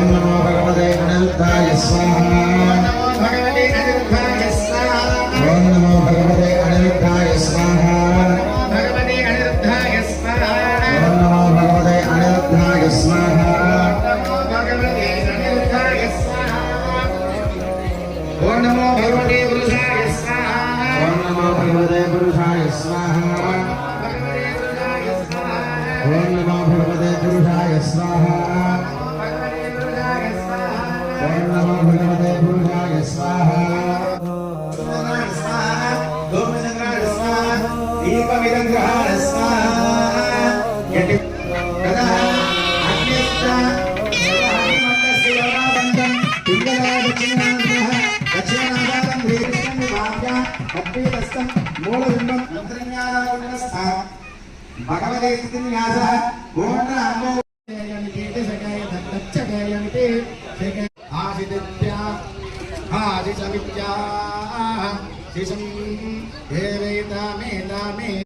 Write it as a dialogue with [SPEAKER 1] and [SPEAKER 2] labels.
[SPEAKER 1] ఓం నమో భగవతే అనిరుద్ధాయ స్వాహా ఓం నమో భగవతే అనిరుద్ధాయ స్వాహా ఓం నమో భగవతే అనిరుద్ధాయ స్వాహా ఓం నమో భగవతే పురుషాయ స్వాహా ఓం నమో భగవతే పురుషాయ స్వాహా ఓం నమో భగవతే పురుషాయ స్వాహా ఓం నమో భగవతే పురుషాయ స్వాహా भगवते आदित्या